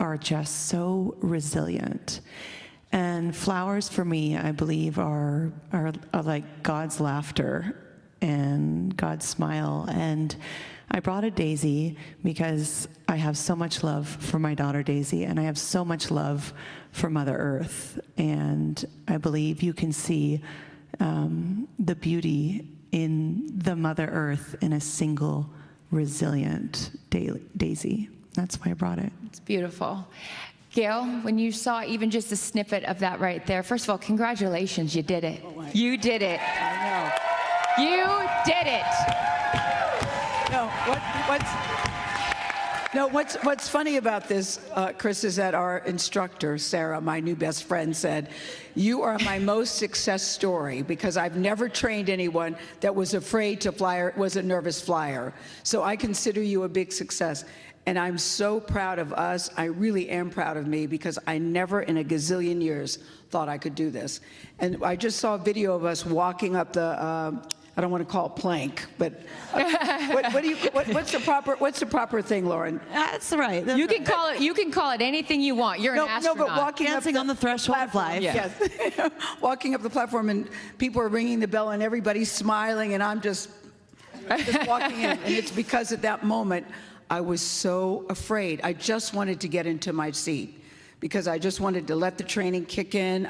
are just so resilient. And flowers for me, I believe, are like God's laughter and God's smile. And I brought a daisy because I have so much love for my daughter Daisy, and I have so much love for Mother Earth. And I believe you can see the beauty in the Mother Earth in a single resilient daisy. That's why I brought it. It's beautiful. Gayle, when you saw even just a snippet of that right there, first of all, congratulations, you did it. Oh, you did it. I know. You did it. No, what's funny about this, Chris, is that our instructor, Sarah, my new best friend, said, "You are my most success story because I've never trained anyone that was afraid to fly or was a nervous flyer. So I consider you a big success." And I'm so proud of us. I really am proud of me because I never in a gazillion years thought I could do this. And I just saw a video of us walking up the, I don't want to call it plank, but what's the proper thing, Lauren? That's right. You can call it anything you want. You're an astronaut. No, but dancing on the threshold of life. Yes. Walking up the platform and people are ringing the bell and everybody's smiling and I'm just walking in. And it's because at that moment, I was so afraid. I just wanted to get into my seat because I just wanted to let the training kick in.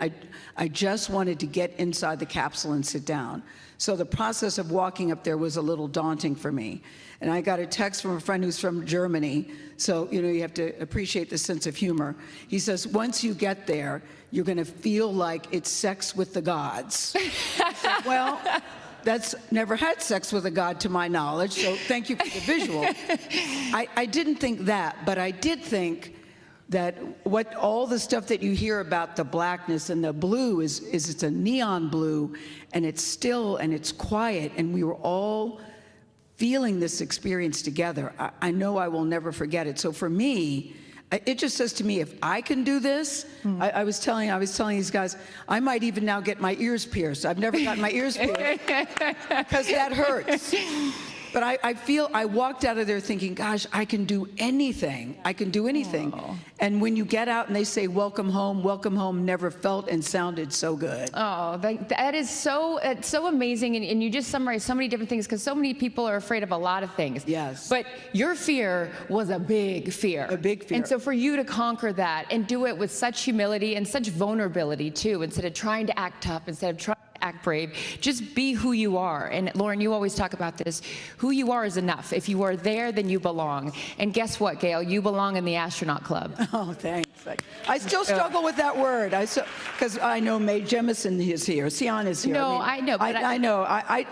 I just wanted to get inside the capsule and sit down. So the process of walking up there was a little daunting for me. And I got a text from a friend who's from Germany. So, you have to appreciate the sense of humor. He says, once you get there, you're going to feel like it's sex with the gods. I said, well, that's never had sex with a god to my knowledge, so thank you for the visual. I didn't think that, but I did think that all the stuff that you hear about the blackness and the blue is it's a neon blue, and it's still and it's quiet, and we were all feeling this experience together. I know I will never forget it. So for me, it just says to me, if I can do this, I was telling these guys, I might even now get my ears pierced. I've never gotten my ears pierced because that hurts. But I walked out of there thinking, gosh, I can do anything. I can do anything. Aww. And when you get out and they say, welcome home, never felt and sounded so good. Oh, that is it's so amazing. And you just summarized so many different things because so many people are afraid of a lot of things. Yes. But your fear was a big fear. A big fear. And so for you to conquer that and do it with such humility and such vulnerability too, instead of trying to act tough, instead of trying act brave, just be who you are. And Lauren, you always talk about this. Who you are is enough. If you are there, then you belong. And guess what, Gayle? You belong in the astronaut club. Oh, thanks. I still struggle with that word. Because I know Mae Jemison is here. Sian is here. No, I know. But I know. I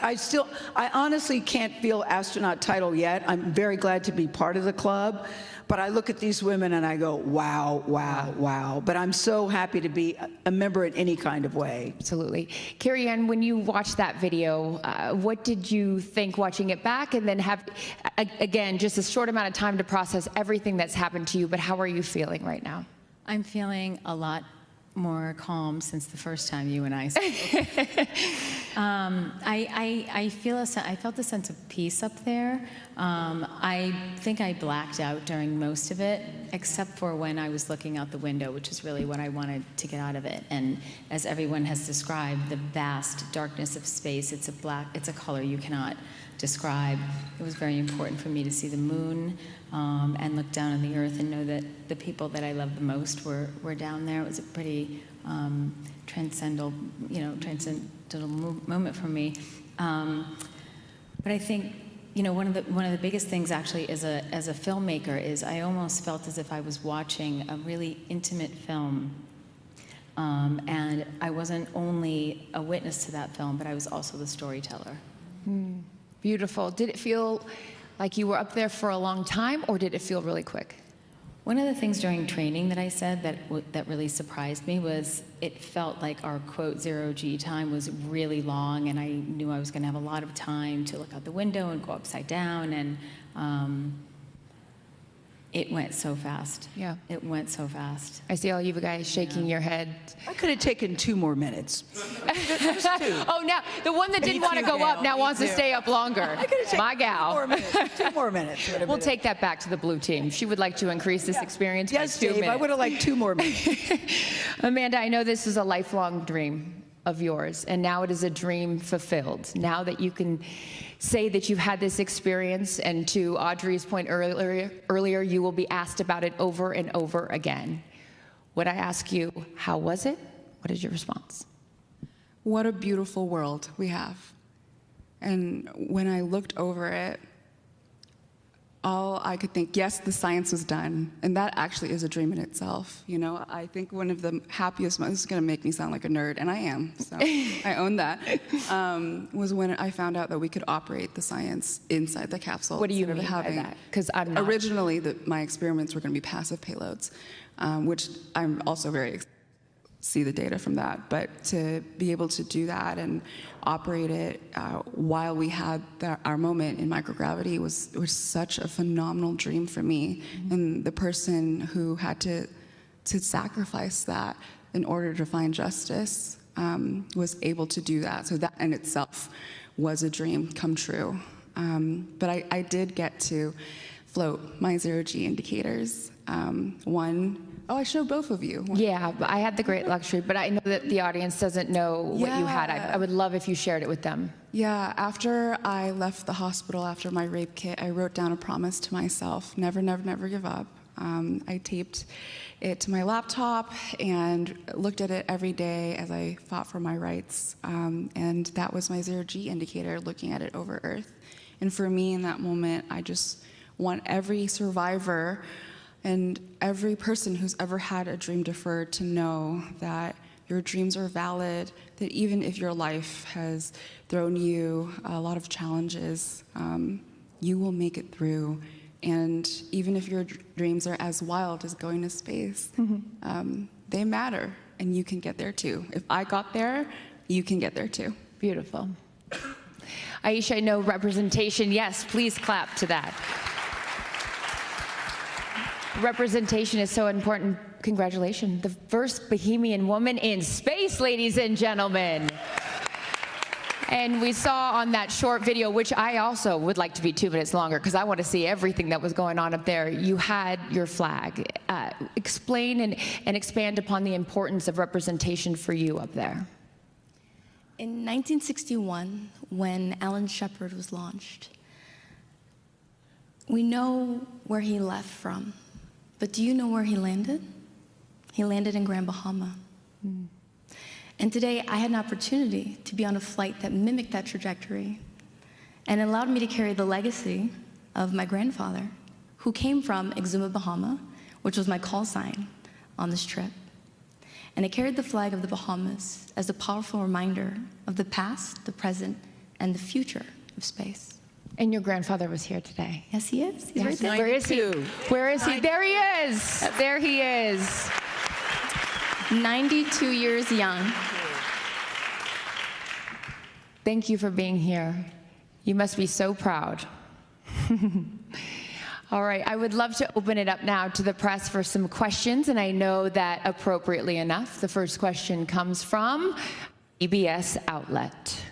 honestly can't feel astronaut title yet. I'm very glad to be part of the club. But I look at these women and I go, wow, wow, wow. But I'm so happy to be a member in any kind of way. Absolutely. Carrie Ann, when you watched that video, what did you think watching it back and then have, again, just a short amount of time to process everything that's happened to you, but how are you feeling right now? I'm feeling a lot more calm since the first time you and I spoke. I felt a sense of peace up there. I think I blacked out during most of it, except for when I was looking out the window, which is really what I wanted to get out of it. And as everyone has described, the vast darkness of space, it's a color you cannot describe. It was very important for me to see the moon and look down on the earth and know that the people that I love the most were down there. It was a pretty transcendental moment for me. But I think, one of the biggest things actually as a filmmaker is I almost felt as if I was watching a really intimate film. And I wasn't only a witness to that film, but I was also the storyteller. Beautiful. Did it feel like you were up there for a long time, or did it feel really quick? One of the things during training that I said that really surprised me was it felt like our quote 0G time was really long, and I knew I was going to have a lot of time to look out the window and go upside down. And it went so fast. Yeah. It went so fast. I see all you guys shaking your head. I could have taken 2 more minutes. Just 2. Oh, now the one that didn't want to go up now wants to stay up longer. My gal. 2 more minutes. 2 more minutes. We'll take that back to the blue team. She would like to increase this experience Yes, by 2 Dave, minutes. I would have liked 2 more minutes. Amanda, I know this is a lifelong dream of yours, and now it is a dream fulfilled. Now that you can say that you've had this experience, and to Audrey's point earlier, you will be asked about it over and over again. When I ask you, how was it? What is your response? What a beautiful world we have. And when I looked over it, all I could think, yes, the science was done. And that actually is a dream in itself. You know, I think one of the happiest moments, this is going to make me sound like a nerd, and I am, so I own that, was when I found out that we could operate the science inside the capsule. What do you instead of mean by having- that? Because I'm not. Originally, my experiments were going to be passive payloads, which I'm also very excited to see the data from that. But to be able to do that and operate it while we had our moment in microgravity was such a phenomenal dream for me. Mm-hmm. And the person who had to sacrifice that in order to find justice was able to do that. So that in itself was a dream come true. But I did get to float my zero-G indicators. I showed both of you. Yeah, but I had the great luxury, but I know that the audience doesn't know what you had. I would love if you shared it with them. Yeah, after I left the hospital after my rape kit, I wrote down a promise to myself, never, never, never give up. I taped it to my laptop and looked at it every day as I fought for my rights. And that was my zero-G indicator, looking at it over Earth. And for me in that moment, I just want every survivor and every person who's ever had a dream deferred to know that your dreams are valid, that even if your life has thrown you a lot of challenges, you will make it through. And even if your dreams are as wild as going to space, they matter, and you can get there too. If I got there, you can get there too. Beautiful. Aisha, I know representation. Yes, please clap to that. Representation is so important. Congratulations. The first Bohemian woman in space, ladies and gentlemen. And we saw on that short video, which I also would like to be 2 minutes longer because I want to see everything that was going on up there. You had your flag. Explain and expand upon the importance of representation for you up there. In 1961, when Alan Shepard was launched, we know where he left from. But do you know where he landed? He landed in Grand Bahama. And today I had an opportunity to be on a flight that mimicked that trajectory and allowed me to carry the legacy of my grandfather, who came from Exuma, Bahama, which was my call sign on this trip. And I carried the flag of the Bahamas as a powerful reminder of the past, the present, and the future of space. And your grandfather was here today. Yes, he is. He's right there. Where is he? Where is he? There he is. There he is. 92 years young. Thank you for being here. You must be so proud. All right, I would love to open it up now to the press for some questions, and I know that appropriately enough, the first question comes from EBS Outlet.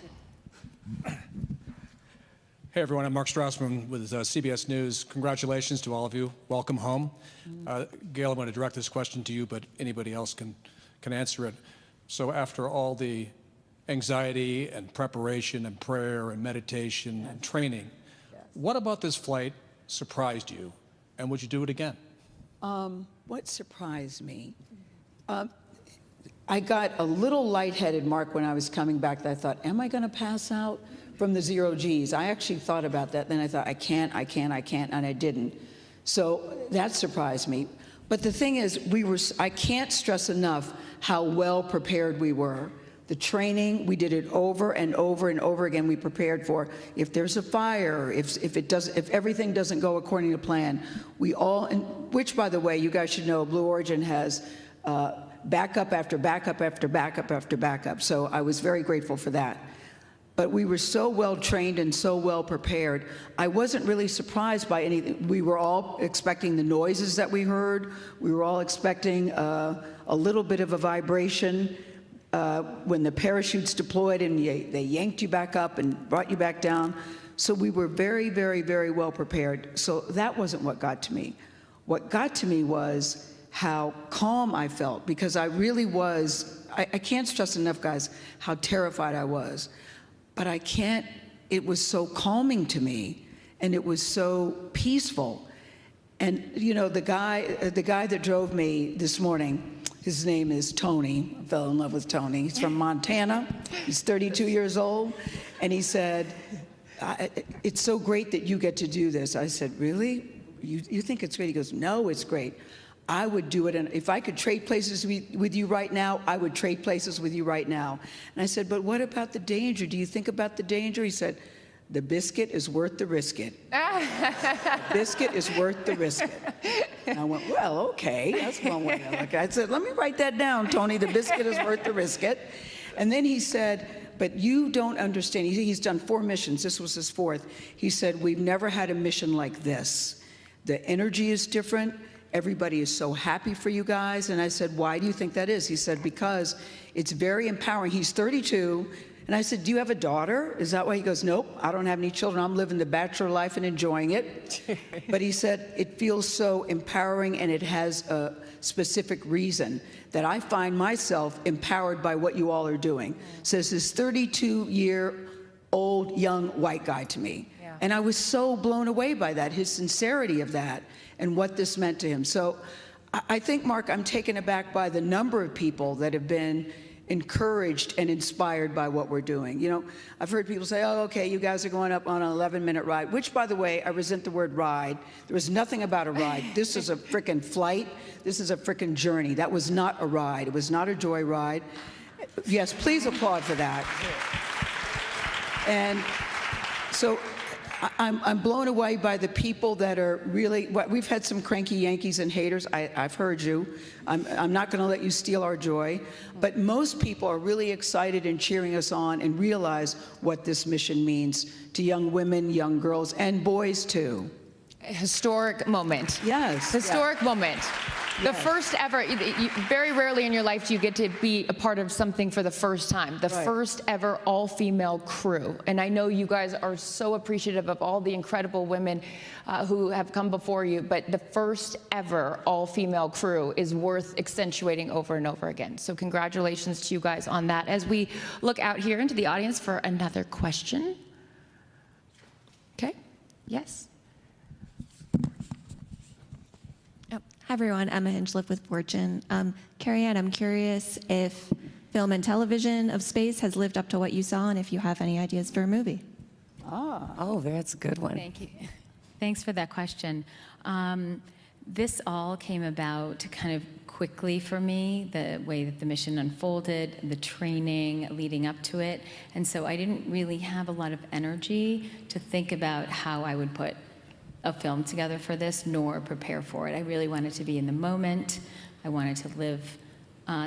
Hey everyone, I'm Mark Strassman with CBS News. Congratulations to all of you. Welcome home. Gayle, I want to direct this question to you, but anybody else can answer it. So after all the anxiety and preparation and prayer and meditation and training, what about this flight surprised you, and would you do it again? What surprised me? I got a little lightheaded, Mark, when I was coming back. I thought, am I going to pass out from the zero Gs? I actually thought about that. Then I thought, I can't, and I didn't. So that surprised me. But the thing is, I can't stress enough how well prepared we were. The training, we did it over and over and over again. We prepared for if there's a fire, if everything doesn't go according to plan. Which, by the way, you guys should know, Blue Origin has backup after backup after backup after backup. So I was very grateful for that. but we were so well trained and so well prepared. I wasn't really surprised by anything. We were all expecting the noises that we heard. We were all expecting a little bit of a vibration when the parachutes deployed and they yanked you back up and brought you back down. So we were very, very, very well prepared. So that wasn't what got to me. What got to me was how calm I felt, because I really was, I can't stress enough, guys, how terrified I was. But I can't, it was so calming to me, and it was so peaceful. And you know, the guy that drove me this morning, his name is Tony. I fell in love with Tony. He's from Montana. He's 32 years old. And he said, it's so great that you get to do this. I said, really? You think it's great? He goes, no, it's great. I would do it, and if I could trade places with you right now, I would trade places with you right now. And I said, but what about the danger? Do you think about the danger? He said, the biscuit is worth the risk it. The biscuit is worth the risk it. And I went, well, okay, that's one way to look at it. I said, let me write that down, Tony, the biscuit is worth the risk it. And then he said, but you don't understand. He's done 4 missions. This was his 4th. He said, we've never had a mission like this. The energy is different. Everybody is so happy for you guys. And I said, why do you think that is? He said, because it's very empowering. He's 32. And I said, do you have a daughter? Is that why? He goes, nope, I don't have any children. I'm living the bachelor life and enjoying it. But he said, it feels so empowering, and it has a specific reason that I find myself empowered by what you all are doing. Says this 32-year-old young white guy to me. Yeah. And I was so blown away by that, his sincerity of that, and what this meant to him. So I think, Mark, I'm taken aback by the number of people that have been encouraged and inspired by what we're doing. You know, I've heard people say, oh, okay, you guys are going up on an 11-minute ride, which, by the way, I resent the word ride. There was nothing about a ride. This is a frickin' flight. This is a frickin' journey. That was not a ride. It was not a joy ride. Yes, please applaud for that. And so I'm blown away by the people that are really, we've had some cranky Yankees and haters. I've heard you. I'm not going to let you steal our joy. But most people are really excited and cheering us on and realize what this mission means to young women, young girls, and boys too. A historic moment. Yes. Historic moment. The first ever, very rarely in your life do you get to be a part of something for the first time. The first ever all-female crew. And I know you guys are so appreciative of all the incredible women who have come before you, but the first ever all-female crew is worth accentuating over and over again. So congratulations to you guys on that. As we look out here into the audience for another question. Okay, yes. Hi, everyone. Emma Hinchliff with Fortune. Carrie Ann, I'm curious if film and television of space has lived up to what you saw, and if you have any ideas for a movie. Oh, that's a good one. Thank you. Thanks for that question. This all came about kind of quickly for me, the way that the mission unfolded, the training leading up to it. And so I didn't really have a lot of energy to think about how I would put a film together for this, nor prepare for it. I really wanted to be in the moment. I wanted to live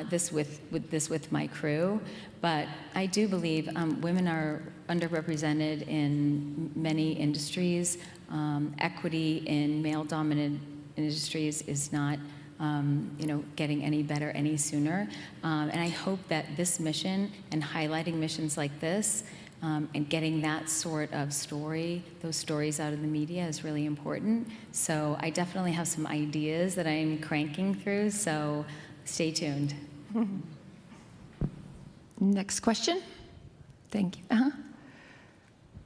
this with my crew. But I do believe women are underrepresented in many industries. Equity in male-dominant industries is not getting any better any sooner. And I hope that this mission and highlighting missions like this and getting that sort of story, those stories out of the media is really important. So I definitely have some ideas that I'm cranking through, so stay tuned. Next question. Thank you.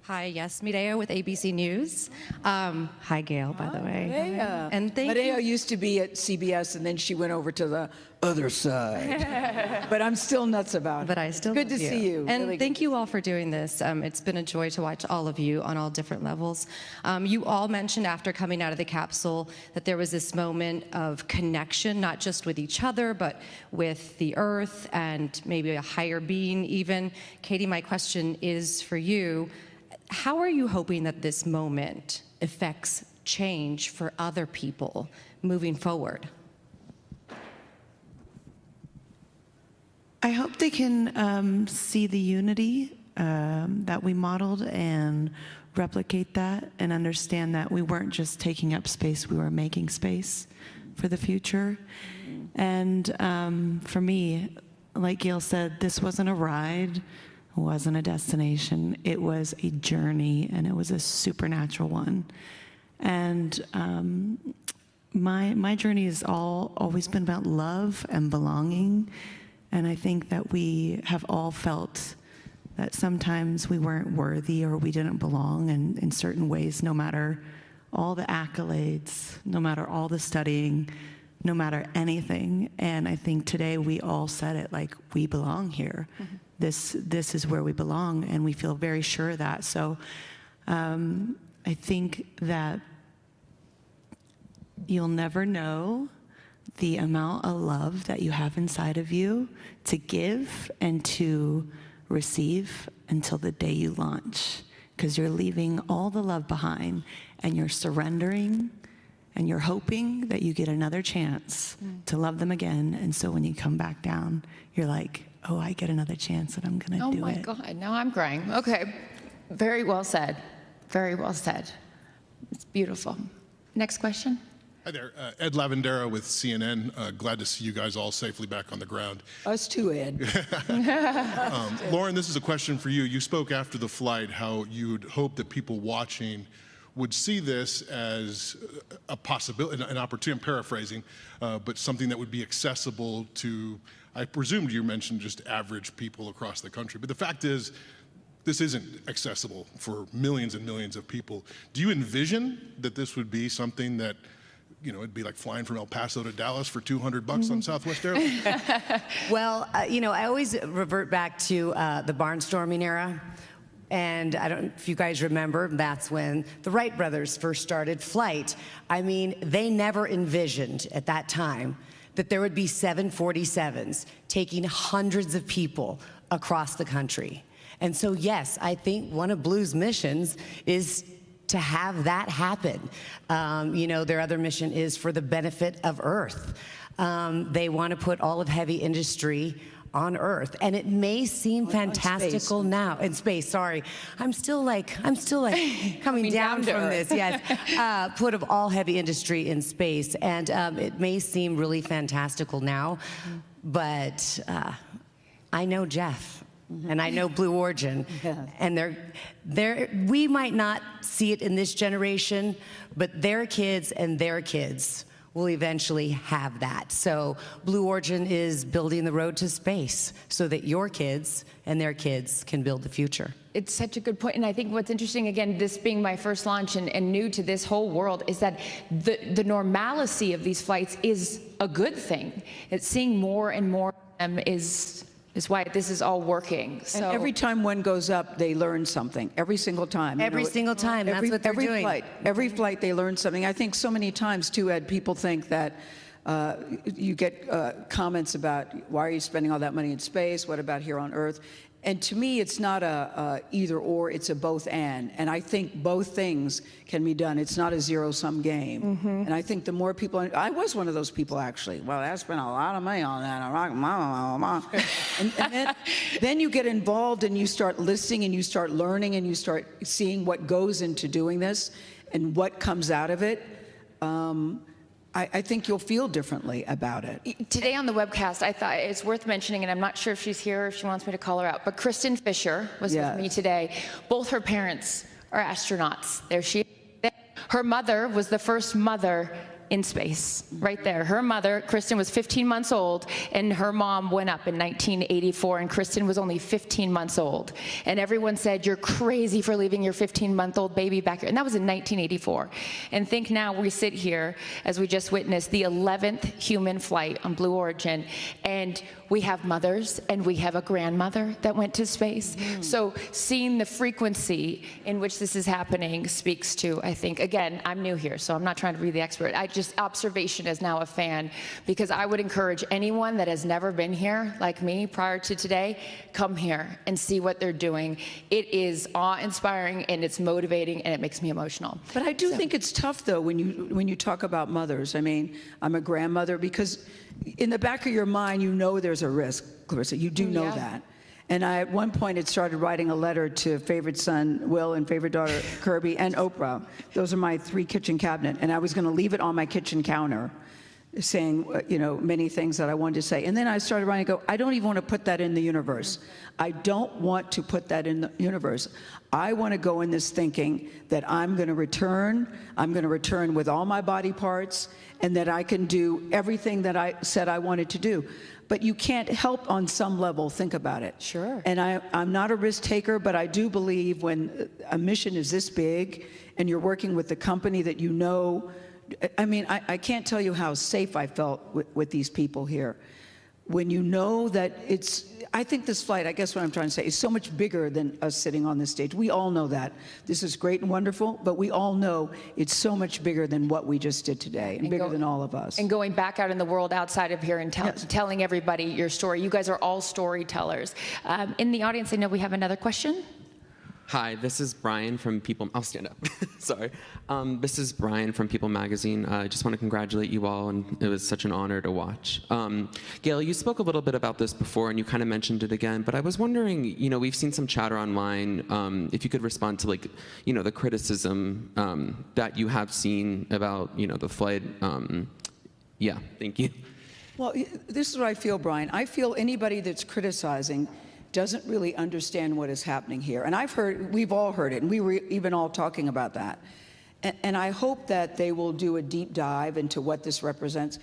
Hi, yes, Mireya with ABC News. Hi, Gayle, by the way. Mireya. And thank Mireya you. used to be at CBS, and then she went over to the other side. But I'm still nuts about it. But I still Good to love you. see you. And Really thank you all for doing this. It's been a joy to watch all of you on all different levels. You all mentioned after coming out of the capsule that there was this moment of connection, not just with each other, but with the Earth and maybe a higher being even. Katy, my question is for you. How are you hoping that this moment affects change for other people moving forward? I hope they can see the unity that we modeled and replicate that and understand that we weren't just taking up space, we were making space for the future. And for me, like Gayle said, this wasn't a ride, it wasn't a destination, it was a journey, and it was a supernatural one. And my journey has always been about love and belonging, and I think that we have all felt that sometimes we weren't worthy or we didn't belong in certain ways, no matter all the accolades, no matter all the studying, no matter anything. And I think today we all said it, like, we belong here. Mm-hmm. This is where we belong, and we feel very sure of that. So I think that you'll never know the amount of love that you have inside of you to give and to receive until the day you launch, because you're leaving all the love behind and you're surrendering and you're hoping that you get another chance to love them again. And so when you come back down, you're like, oh, I get another chance and I'm gonna do it. Oh my God, now I'm crying. Okay, very well said. Very well said. It's beautiful. Next question. Hi there, Ed Lavandera with CNN. Glad to see you guys all safely back on the ground. Us too, Ed. Lauren, this is a question for you. You spoke after the flight how you'd hope that people watching would see this as a possibility, an opportunity, I'm paraphrasing, but something that would be accessible to, I presumed you mentioned just average people across the country. But the fact is, this isn't accessible for millions and millions of people. Do you envision that this would be something that, you know, it'd be like flying from El Paso to Dallas for $200 on Southwest Airlines? Well, you know, I always revert back to the barnstorming era. And I don't know if you guys remember, that's when the Wright brothers first started flight. I mean, they never envisioned at that time that there would be 747s taking hundreds of people across the country. And so, yes, I think one of Blue's missions is to have that happen. You know, their other mission is for the benefit of Earth. They want to put all of heavy industry on Earth, and it may seem fantastical now in space. Sorry, I'm still like coming down from this. Yes, put of all heavy industry in space, and it may seem really fantastical now, but I know Jeff. And I know Blue Origin, and we might not see it in this generation, but their kids and their kids will eventually have that. So Blue Origin is building the road to space so that your kids and their kids can build the future. It's such a good point, and I think what's interesting, again, this being my first launch and new to this whole world, is that the normalcy of these flights is a good thing. It's seeing more and more of them is why this is all working. So and every time one goes up, they learn something. Every single time. Every single time, that's what they're doing. Every flight, they learn something. I think so many times, too, Ed, people think that you get comments about, why are you spending all that money in space? What about here on Earth? And to me, it's not a either or, it's a both and. And I think both things can be done. It's not a zero-sum game. Mm-hmm. And I think the more people, I was one of those people, actually. Well, I spent a lot of money on that. And then you get involved and you start listening and you start learning and you start seeing what goes into doing this and what comes out of it. I think you'll feel differently about it. Today on the webcast, I thought it's worth mentioning, and I'm not sure if she's here or if she wants me to call her out, but Kristen Fisher was with me today. Both her parents are astronauts. There she is. Her mother was the first mother in space, right there. Her mother, Kristen, was 15 months old, and her mom went up in 1984, and Kristen was only 15 months old. And everyone said, you're crazy for leaving your 15-month-old baby back here. And that was in 1984. And think now we sit here, as we just witnessed, the 11th human flight on Blue Origin, and we have mothers, and we have a grandmother that went to space. So seeing the frequency in which this is happening speaks to, I think, again, I'm new here, so I'm not trying to be the expert. I just observation as now a fan, because I would encourage anyone that has never been here, like me, prior to today, come here and see what they're doing. It is awe-inspiring, and it's motivating, and it makes me emotional. But I do think it's tough, though, when you talk about mothers. I mean, I'm a grandmother, because in the back of your mind, you know there's a risk, Clarissa. You do know that. And I, at one point, had started writing a letter to favorite son, Will, and favorite daughter, Kirby, and Oprah. Those are my 3 kitchen cabinet. And I was going to leave it on my kitchen counter, saying, many things that I wanted to say. And then I started writing, I don't even want to put that in the universe. I don't want to put that in the universe. I want to go in this thinking that I'm going to return with all my body parts, and that I can do everything that I said I wanted to do. But you can't help on some level think about it. Sure. And I'm not a risk taker, but I do believe when a mission is this big and you're working with the company that you know, I can't tell you how safe I felt with these people here. When you know that I think this flight, I guess what I'm trying to say, is so much bigger than us sitting on this stage. We all know that. This is great and wonderful, but we all know it's so much bigger than what we just did today, and bigger than all of us. And going back out in the world outside of here and telling everybody your story. You guys are all storytellers. In the audience, I know we have another question. Hi, this is Brian from People. I'll stand up. Sorry. This is Brian from People Magazine. I just want to congratulate you all, and it was such an honor to watch. Gayle, you spoke a little bit about this before, and you kind of mentioned it again. But I was wondering, we've seen some chatter online. If you could respond to, the criticism that you have seen about, the flight. Yeah, thank you. Well, this is what I feel, Brian. I feel anybody that's criticizing doesn't really understand what is happening here. And we've all heard it, and we were even all talking about that. And I hope that they will do a deep dive into what this represents.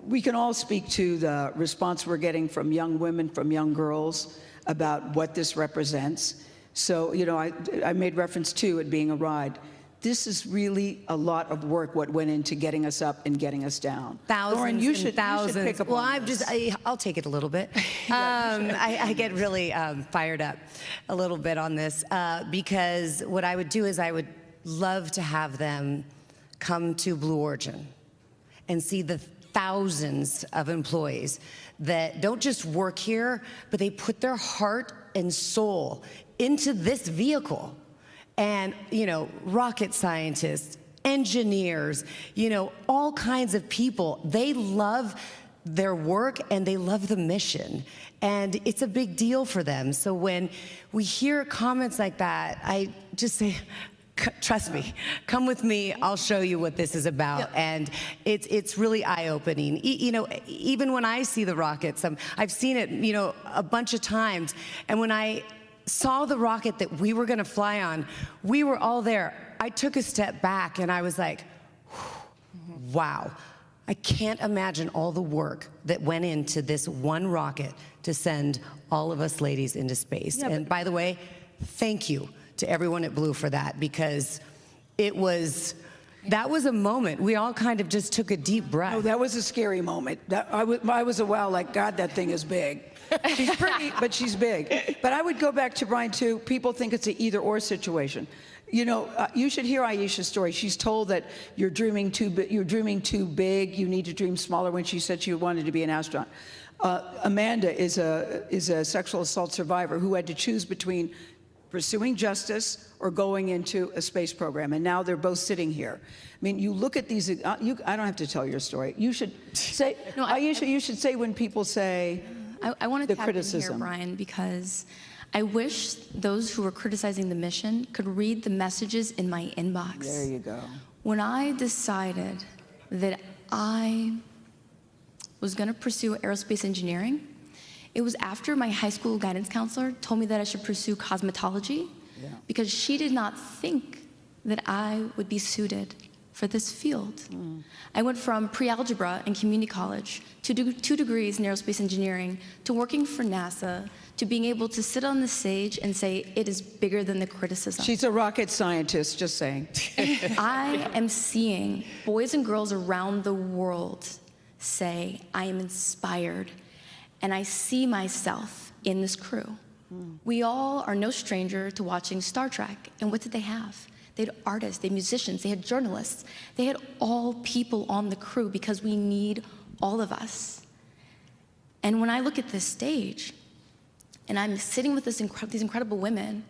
We can all speak to the response we're getting from young women, from young girls, about what this represents. So, I made reference to it being a ride. This is really a lot of work, what went into getting us up and getting us down. Thousands Lauren, you should pick up well, on this. I'll take it a little bit. I get really fired up a little bit on this because what I would do is I would love to have them come to Blue Origin and see the thousands of employees that don't just work here, but they put their heart and soul into this vehicle. And, rocket scientists, engineers, all kinds of people, they love their work and they love the mission. And it's a big deal for them. So when we hear comments like that, I just say, trust me, come with me, I'll show you what this is about. Yep. And it's really eye-opening. Even when I see the rockets, I've seen it, a bunch of times. And when I saw the rocket that we were going to fly on, we were all there. I took a step back and I was like, wow. I can't imagine all the work that went into this one rocket to send all of us ladies into space. Yeah, and by the way, thank you to everyone at Blue for that, because that was a moment. We all kind of just took a deep breath. Oh, that was a scary moment. I was a wow, like, God, that thing is big. She's pretty, but she's big. But I would go back to Brian, too. People think it's an either-or situation. You should hear Aisha's story. She's told that you're dreaming too big, you need to dream smaller, when she said she wanted to be an astronaut. Amanda is a sexual assault survivor who had to choose between pursuing justice or going into a space program, and now they're both sitting here. You look at these, I don't have to tell your story. You should say, no, Aisha, you should say when people say I want to tap criticism. in here, Brian, because I wish those who were criticizing the mission could read the messages in my inbox. There you go. When I decided that I was going to pursue aerospace engineering, it was after my high school guidance counselor told me that I should pursue cosmetology, because she did not think that I would be suited for this field. I went from pre-algebra in community college to do 2 degrees in aerospace engineering to working for NASA to being able to sit on the stage and say it is bigger than the criticism. She's a rocket scientist, just saying. I am seeing boys and girls around the world say, I am inspired, and I see myself in this crew. We all are no stranger to watching Star Trek, and what did they have? They had artists, they had musicians, they had journalists. They had all people on the crew, because we need all of us. And when I look at this stage, and I'm sitting with these incredible women,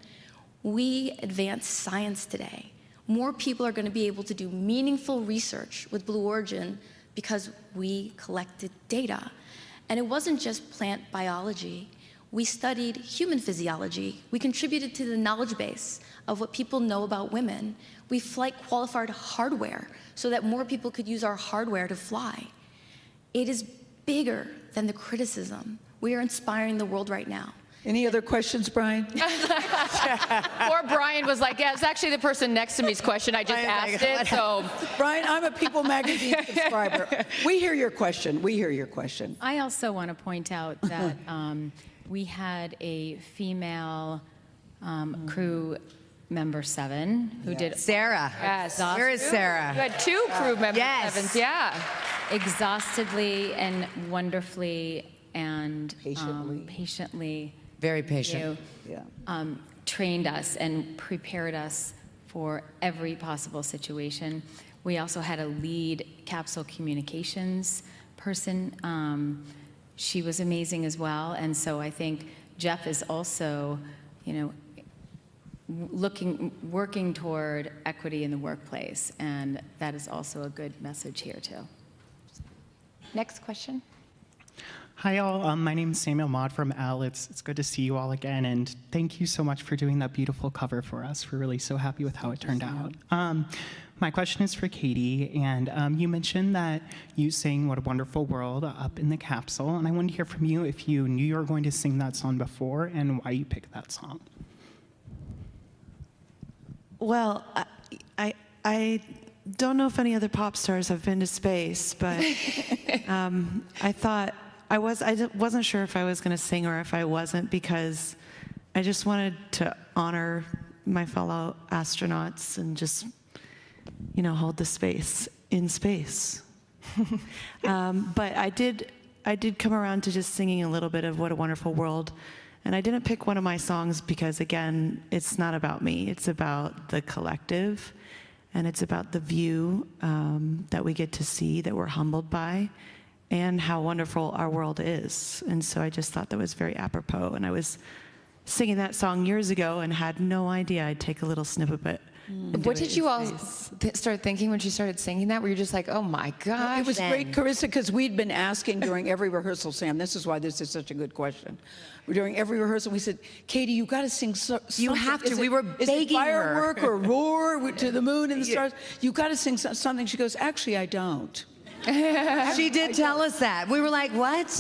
we advance science today. More people are going to be able to do meaningful research with Blue Origin because we collected data. And it wasn't just plant biology. We studied human physiology. We contributed to the knowledge base of what people know about women. We flight qualified hardware so that more people could use our hardware to fly. It is bigger than the criticism. We are inspiring the world right now. Any other questions, Brian? Or Brian was like, yeah, it's actually the person next to me's question. I just asked it, so. Brian, I'm a People Magazine subscriber. We hear your question. We hear your question. I also want to point out that we had a female crew member 7 who did Sarah. Yes. Where is Sarah? You had 2 crew member Yes. 7s, yeah. exhaustedly and wonderfully and Patiently. patiently Very patient. trained us and prepared us for every possible situation. We also had a lead capsule communications person. She was amazing as well. And so I think Jeff is also, working toward equity in the workplace. And that is also a good message here too. Next question. Hi, all. My name is Samuel Maude from Elle. It's good to see you all again, and thank you so much for doing that beautiful cover for us. We're really so happy with how it turned out. My question is for Katy, and you mentioned that you sang What a Wonderful World up in the capsule, and I wanted to hear from you if you knew you were going to sing that song before and why you picked that song. Well, I don't know if any other pop stars have been to space, but I thought I wasn't sure if I was going to sing or if I wasn't, because I just wanted to honor my fellow astronauts and just, hold the space in space. But I did come around to just singing a little bit of What a Wonderful World. And I didn't pick one of my songs because, again, it's not about me. It's about the collective. And it's about the view that we get to see, that we're humbled by, and how wonderful our world is. And so I just thought that was very apropos. And I was singing that song years ago and had no idea I'd take a little snippet of it. What did you all start thinking when she started singing that? Were you just like, oh my gosh? It was great, Carissa, because we'd been asking during every rehearsal, Sam, this is why this is such a good question. During every rehearsal, we said, Katy, you got to sing something. You have to. We were begging her. Firework or Roar to the Moon and the Stars? You got to sing something. She goes, actually, I don't. She did tell us that. We were like, what?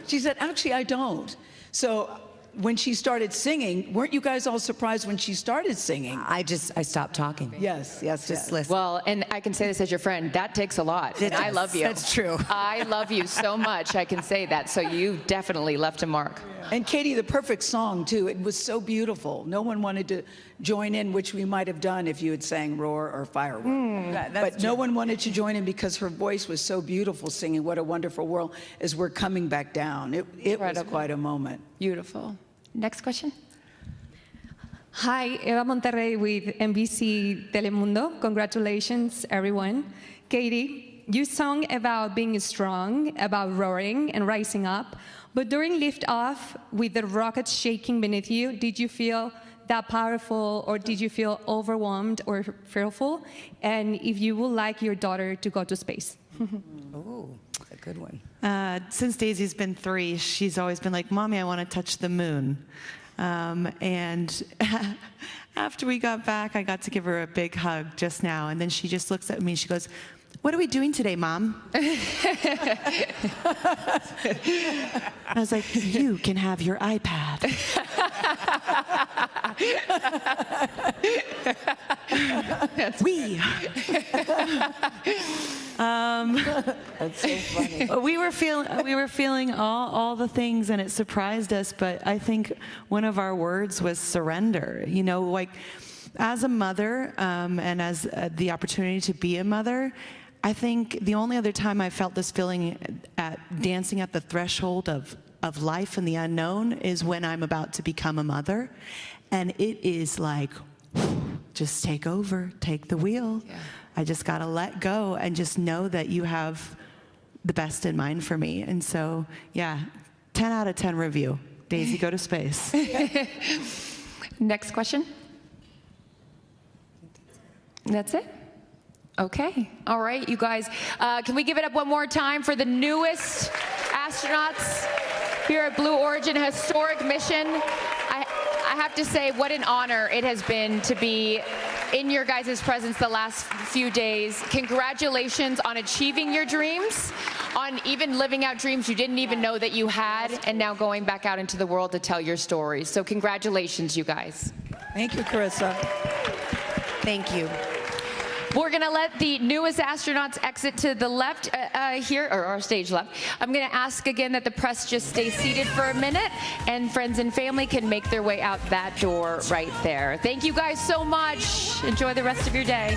She said, actually, I don't. So when she started singing, weren't you guys all surprised when she started singing? I stopped talking. Yes. Just listen. Well, and I can say this as your friend, that takes a lot. And I love you. That's true. I love you so much, I can say that. So you definitely left a mark. And Katy, the perfect song, too. It was so beautiful. No one wanted to join in, which we might have done if you had sang Roar or Firework. But no one wanted to join in because her voice was so beautiful singing What a Wonderful World as we're coming back down. It was quite a moment. Beautiful. Next question. Hi, Eva Monterrey with NBC Telemundo. Congratulations, everyone. Katy, you sung about being strong, about roaring and rising up. But during liftoff, with the rocket shaking beneath you, did you feel that powerful, or did you feel overwhelmed or fearful? And if you would like your daughter to go to space? Oh, that's a good one. Since Daisy's been 3, she's always been like, Mommy, I want to touch the moon. And after we got back, I got to give her a big hug just now. And then she just looks at me and she goes, what are we doing today, Mom? I was like, you can have your iPad. We. That's so funny. We were feeling all the things, and it surprised us. But I think one of our words was surrender. Like as a mother, and as the opportunity to be a mother, I think the only other time I felt this feeling at dancing at the threshold of life and the unknown is when I'm about to become a mother. And it is like, just take over, take the wheel. Yeah. I just got to let go and just know that you have the best in mind for me. And so, yeah, 10 out of 10 review. Daisy, go to space. Next question. That's it? Okay. All right, you guys. Can we give it up one more time for the newest astronauts? here at Blue Origin, a historic mission. I have to say, what an honor it has been to be in your guys' presence the last few days. Congratulations on achieving your dreams, on even living out dreams you didn't even know that you had, and now going back out into the world to tell your stories. So congratulations, you guys. Thank you, Carissa. Thank you. We're going to let the newest astronauts exit to the left here, or our stage left. I'm going to ask again that the press just stay seated for a minute, and friends and family can make their way out that door right there. Thank you guys so much. Enjoy the rest of your day.